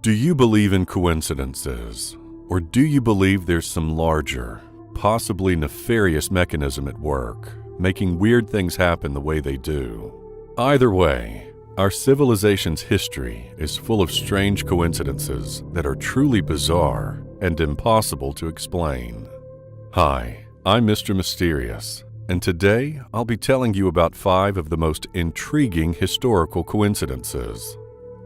Do you believe in coincidences? Or do you believe there's some larger, possibly nefarious mechanism at work, making weird things happen the way they do? Either way, our civilization's history is full of strange coincidences that are truly bizarre and impossible to explain. Hi, I'm Mr. Mysterious, and today I'll be telling you about 5 of the most intriguing historical coincidences.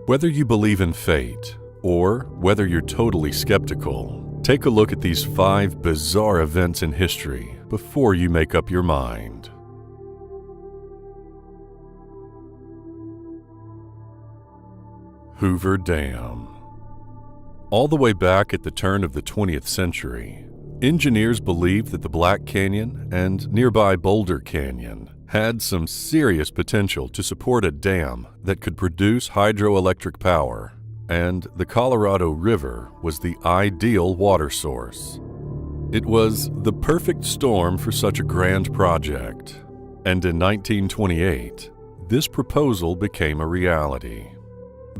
Whether you believe in fate, or whether you're totally skeptical, take a look at these 5 bizarre events in history before you make up your mind. Hoover Dam. All the way back at the turn of the 20th century, engineers believed that the Black Canyon and nearby Boulder Canyon had some serious potential to support a dam that could produce hydroelectric power, and the Colorado River was the ideal water source. It was the perfect storm for such a grand project, and in 1928, this proposal became a reality.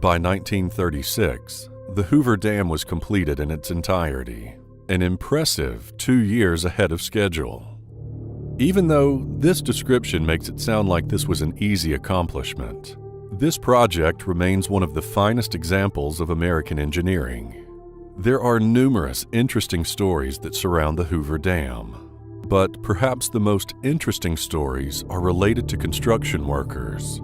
By 1936, the Hoover Dam was completed in its entirety, an impressive 2 years ahead of schedule. Even though this description makes it sound like this was an easy accomplishment, this project remains one of the finest examples of American engineering. There are numerous interesting stories that surround the Hoover Dam, but perhaps the most interesting stories are related to construction workers.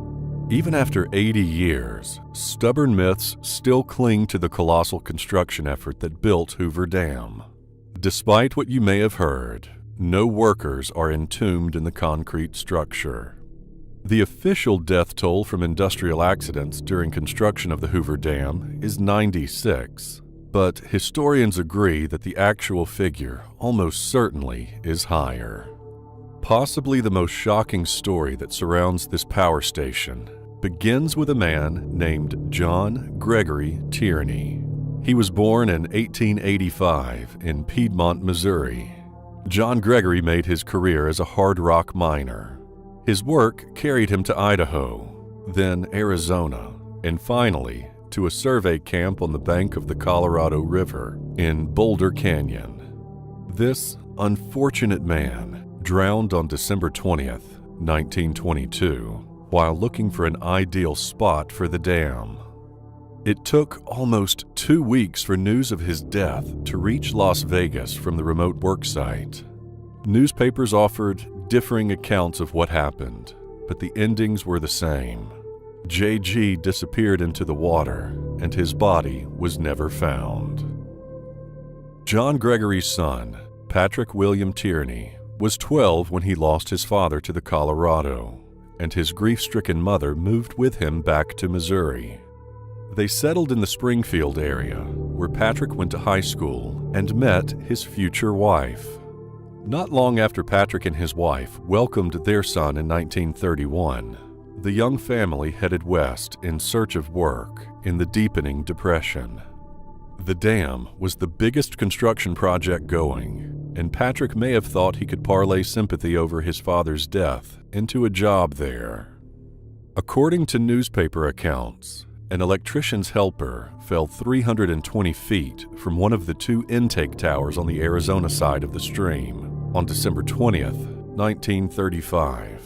Even after 80 years, stubborn myths still cling to the colossal construction effort that built Hoover Dam. Despite what you may have heard, no workers are entombed in the concrete structure. The official death toll from industrial accidents during construction of the Hoover Dam is 96, but historians agree that the actual figure almost certainly is higher. Possibly the most shocking story that surrounds this power station begins with a man named John Gregory Tierney. He was born in 1885 in Piedmont, Missouri. John Gregory made his career as a hard rock miner. His work carried him to Idaho, then Arizona, and finally to a survey camp on the bank of the Colorado River in Boulder Canyon. This unfortunate man drowned on December 20th, 1922, while looking for an ideal spot for the dam. It took almost 2 weeks for news of his death to reach Las Vegas from the remote work site. Newspapers offered differing accounts of what happened, but the endings were the same. JG disappeared into the water, and his body was never found. John Gregory's son, Patrick William Tierney, was 12 when he lost his father to the Colorado, and his grief-stricken mother moved with him back to Missouri. They settled in the Springfield area, where Patrick went to high school and met his future wife. Not long after Patrick and his wife welcomed their son in 1931, the young family headed west in search of work in the deepening Depression. The dam was the biggest construction project going, and Patrick may have thought he could parlay sympathy over his father's death into a job there. According to newspaper accounts, an electrician's helper fell 320 feet from one of the 2 intake towers on the Arizona side of the stream on December 20th, 1935.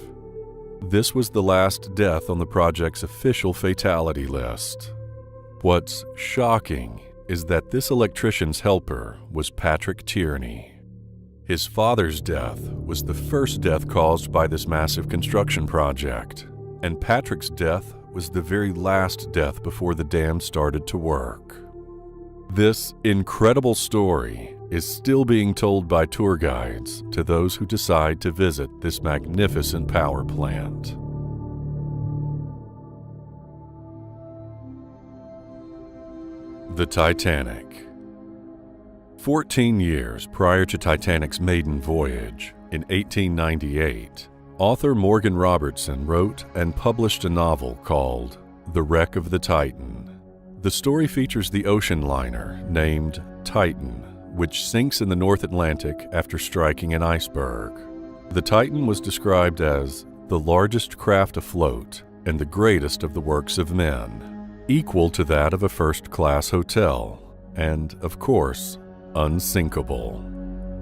This was the last death on the project's official fatality list. What's shocking is that this electrician's helper was Patrick Tierney. His father's death was the first death caused by this massive construction project, and Patrick's death was the very last death before the dam started to work. This incredible story is still being told by tour guides to those who decide to visit this magnificent power plant. The Titanic. 14 years prior to Titanic's maiden voyage, in 1898, author Morgan Robertson wrote and published a novel called The Wreck of the Titan. The story features the ocean liner named Titan, which sinks in the North Atlantic after striking an iceberg. The Titan was described as the largest craft afloat and the greatest of the works of men. equal to that of a first-class hotel, and, of course, unsinkable.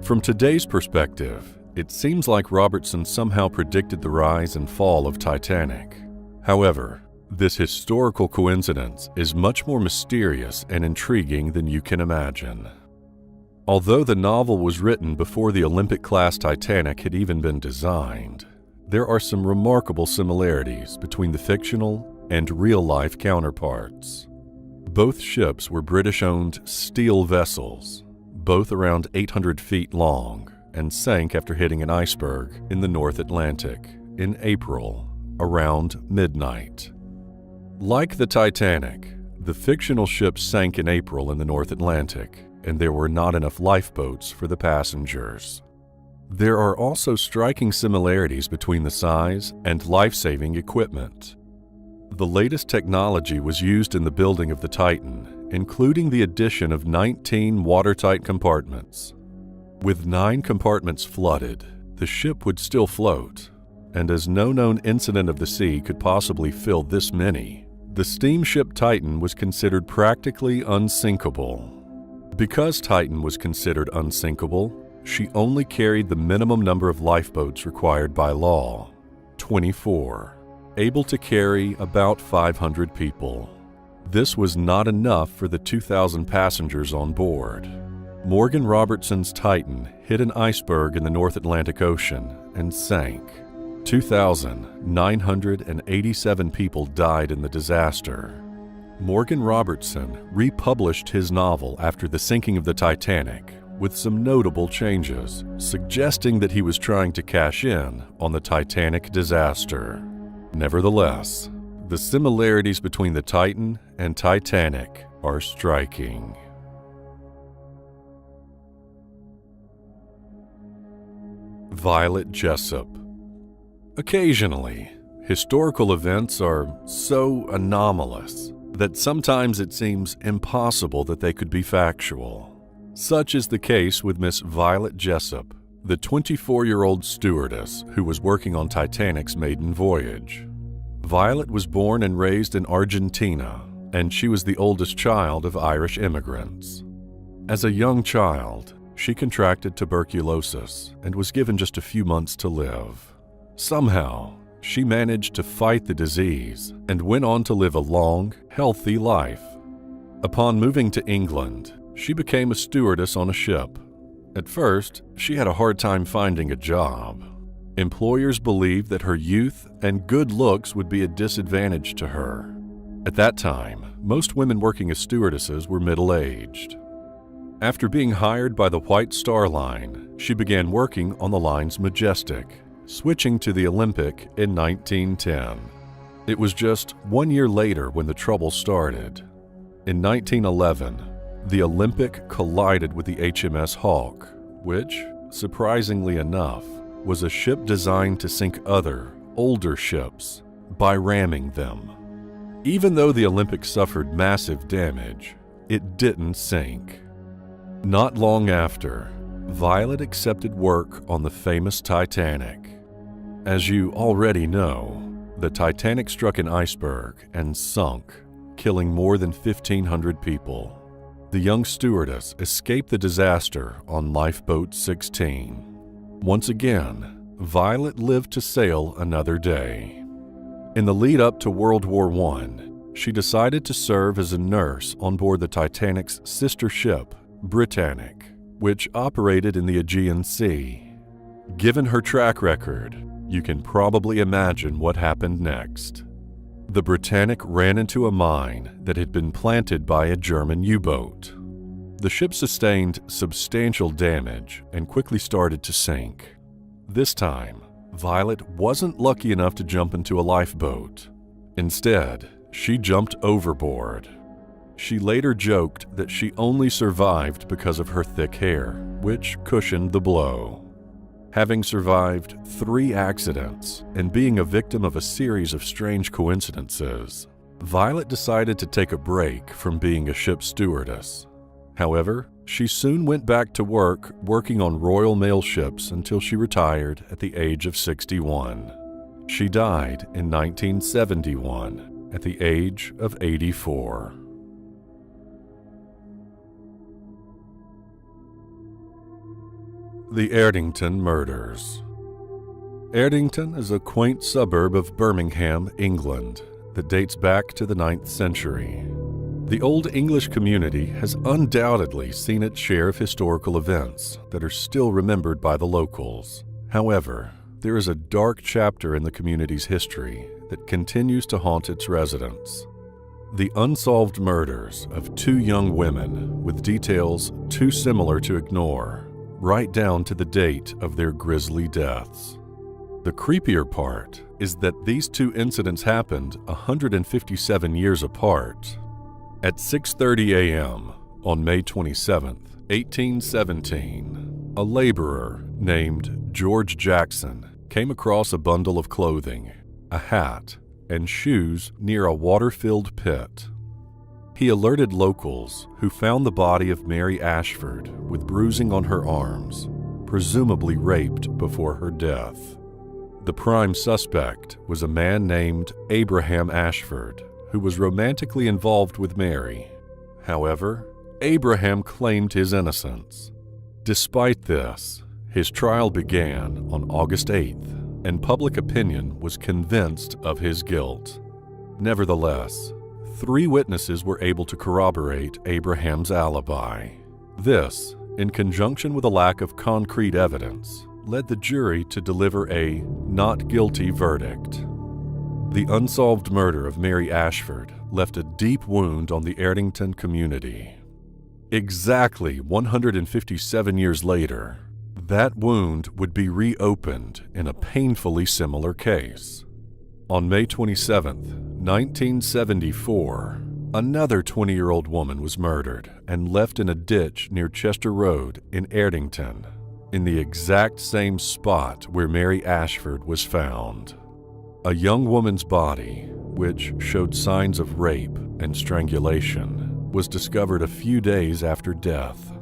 From today's perspective, it seems like Robertson somehow predicted the rise and fall of Titanic. However, this historical coincidence is much more mysterious and intriguing than you can imagine. Although the novel was written before the Olympic-class Titanic had even been designed, there are some remarkable similarities between the fictional and real-life counterparts. Both ships were British-owned steel vessels, both around 800 feet long, and sank after hitting an iceberg in the North Atlantic in April, around midnight. Like the Titanic, the fictional ship sank in April in the North Atlantic, and there were not enough lifeboats for the passengers. There are also striking similarities between the size and life-saving equipment. The latest technology was used in the building of the Titan, including the addition of 19 watertight compartments. With 9 compartments flooded, the ship would still float, and as no known incident of the sea could possibly fill this many, the steamship Titan was considered practically unsinkable. Because Titan was considered unsinkable, she only carried the minimum number of lifeboats required by law, 24, able to carry about 500 people. This was not enough for the 2,000 passengers on board. Morgan Robertson's Titan hit an iceberg in the North Atlantic Ocean and sank. 2,987 people died in the disaster. Morgan Robertson republished his novel after the sinking of the Titanic with some notable changes, suggesting that he was trying to cash in on the Titanic disaster. Nevertheless, the similarities between the Titan and Titanic are striking. Violet Jessup. Occasionally, historical events are so anomalous that sometimes it seems impossible that they could be factual. Such is the case with Miss Violet Jessup, the 24-year-old stewardess who was working on Titanic's maiden voyage. Violet was born and raised in Argentina, and she was the oldest child of Irish immigrants. As a young child, she contracted tuberculosis and was given just a few months to live. Somehow, she managed to fight the disease and went on to live a long, healthy life. Upon moving to England, she became a stewardess on a ship. At first, she had a hard time finding a job. Employers believed that her youth and good looks would be a disadvantage to her. At that time, most women working as stewardesses were middle-aged. After being hired by the White Star Line, she began working on the line's Majestic, switching to the Olympic in 1910. It was just 1 year later when the trouble started. In 1911, the Olympic collided with the HMS Hawke, which, surprisingly enough, was a ship designed to sink other, older ships by ramming them. Even though the Olympic suffered massive damage, it didn't sink. Not long after, Violet accepted work on the famous Titanic. As you already know, the Titanic struck an iceberg and sunk, killing more than 1,500 people. The young stewardess escaped the disaster on Lifeboat 16. Once again, Violet lived to sail another day. In the lead-up to World War I, she decided to serve as a nurse on board the Titanic's sister ship, Britannic, which operated in the Aegean Sea. Given her track record, you can probably imagine what happened next. The Britannic ran into a mine that had been planted by a German U-boat. The ship sustained substantial damage and quickly started to sink. This time, Violet wasn't lucky enough to jump into a lifeboat. Instead, she jumped overboard. She later joked that she only survived because of her thick hair, which cushioned the blow. Having survived 3 accidents and being a victim of a series of strange coincidences, Violet decided to take a break from being a ship stewardess. However, she soon went back to work working on Royal Mail ships until she retired at the age of 61. She died in 1971 at the age of 84. The Erdington Murders. Erdington is a quaint suburb of Birmingham, England, that dates back to the 9th century. The Old English community has undoubtedly seen its share of historical events that are still remembered by the locals. However, there is a dark chapter in the community's history that continues to haunt its residents. The unsolved murders of two young women with details too similar to ignore, right down to the date of their grisly deaths. The creepier part is that these two incidents happened 157 years apart. At 6:30 a.m. on May 27, 1817, a laborer named George Jackson came across a bundle of clothing, a hat, and shoes near a water-filled pit. He alerted locals, who found the body of Mary Ashford with bruising on her arms, presumably raped before her death. The prime suspect was a man named Abraham Ashford, who was romantically involved with Mary. However, Abraham claimed his innocence. Despite this, his trial began on August 8th, and public opinion was convinced of his guilt. Nevertheless, 3 witnesses were able to corroborate Abraham's alibi. This, in conjunction with a lack of concrete evidence, led the jury to deliver a not guilty verdict. The unsolved murder of Mary Ashford left a deep wound on the Erdington community. Exactly 157 years later, that wound would be reopened in a painfully similar case. On May 27, 1974, another 20-year-old woman was murdered and left in a ditch near Chester Road in Erdington, in the exact same spot where Mary Ashford was found. A young woman's body, which showed signs of rape and strangulation, was discovered a few days after death.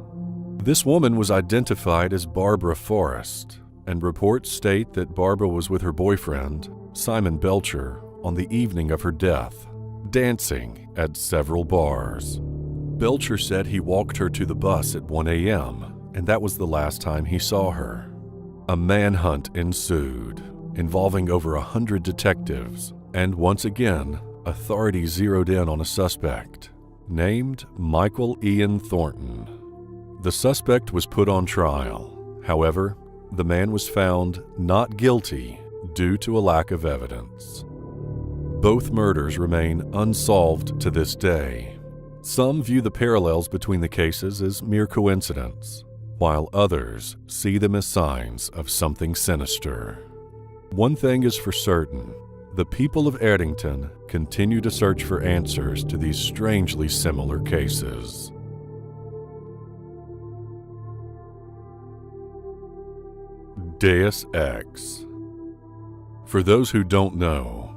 This woman was identified as Barbara Forrest, and reports state that Barbara was with her boyfriend, Simon Belcher, on the evening of her death, dancing at several bars. Belcher said he walked her to the bus at 1 a.m., and that was the last time he saw her. A manhunt ensued, involving over 100 detectives, and once again, authorities zeroed in on a suspect, named Michael Ian Thornton. The suspect was put on trial. However, the man was found not guilty due to a lack of evidence. Both murders remain unsolved to this day. Some view the parallels between the cases as mere coincidence, while others see them as signs of something sinister. One thing is for certain: the people of Erdington continue to search for answers to these strangely similar cases. Deus Ex. For those who don't know,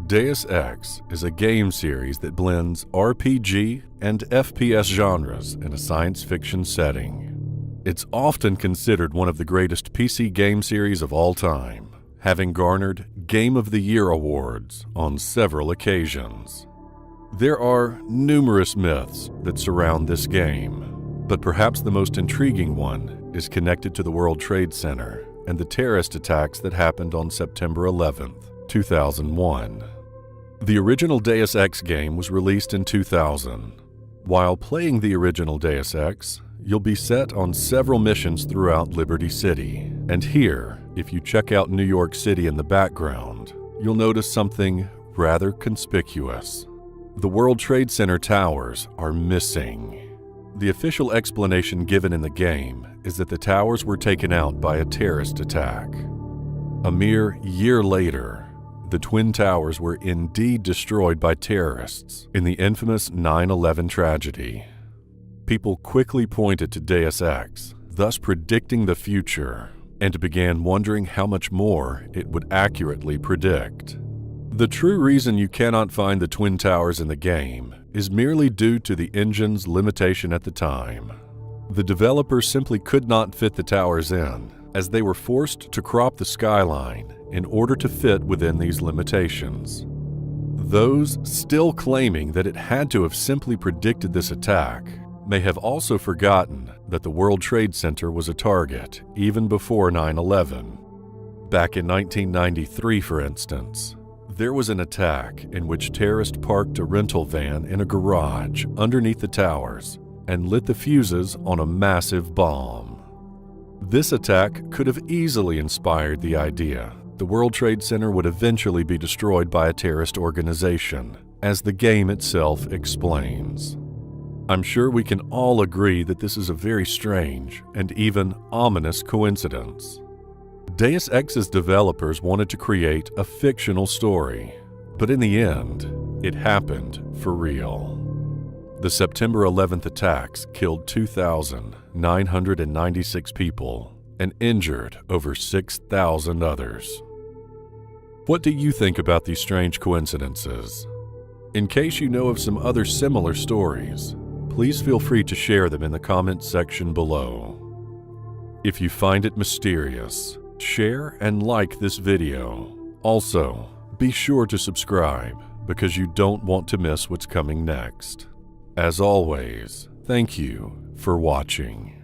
Deus Ex is a game series that blends RPG and FPS genres in a science fiction setting. It's often considered one of the greatest PC game series of all time, having garnered Game of the Year awards on several occasions. There are numerous myths that surround this game, but perhaps the most intriguing one is connected to the World Trade Center and the terrorist attacks that happened on September 11th, 2001. The original Deus Ex game was released in 2000. While playing the original Deus Ex, you'll be set on several missions throughout Liberty City. And here, if you check out New York City in the background, you'll notice something rather conspicuous. The World Trade Center towers are missing. The official explanation given in the game is that the towers were taken out by a terrorist attack. A mere year later, the Twin Towers were indeed destroyed by terrorists in the infamous 9/11 tragedy. People quickly pointed to Deus Ex, thus predicting the future, and began wondering how much more it would accurately predict. The true reason you cannot find the Twin Towers in the game is merely due to the engine's limitation at the time. The developers simply could not fit the towers in, as they were forced to crop the skyline in order to fit within these limitations. Those still claiming that it had to have simply predicted this attack may have also forgotten that the World Trade Center was a target even before 9/11. Back in 1993, for instance, there was an attack in which terrorists parked a rental van in a garage underneath the towers and lit the fuses on a massive bomb. This attack could have easily inspired the idea the World Trade Center would eventually be destroyed by a terrorist organization, as the game itself explains. I'm sure we can all agree that this is a very strange and even ominous coincidence. Deus Ex's developers wanted to create a fictional story, but in the end, it happened for real. The September 11th attacks killed 2,996 people and injured over 6,000 others. What do you think about these strange coincidences? In case you know of some other similar stories, please feel free to share them in the comments section below. If you find it mysterious, share and like this video. Also, be sure to subscribe because you don't want to miss what's coming next. As always, thank you for watching.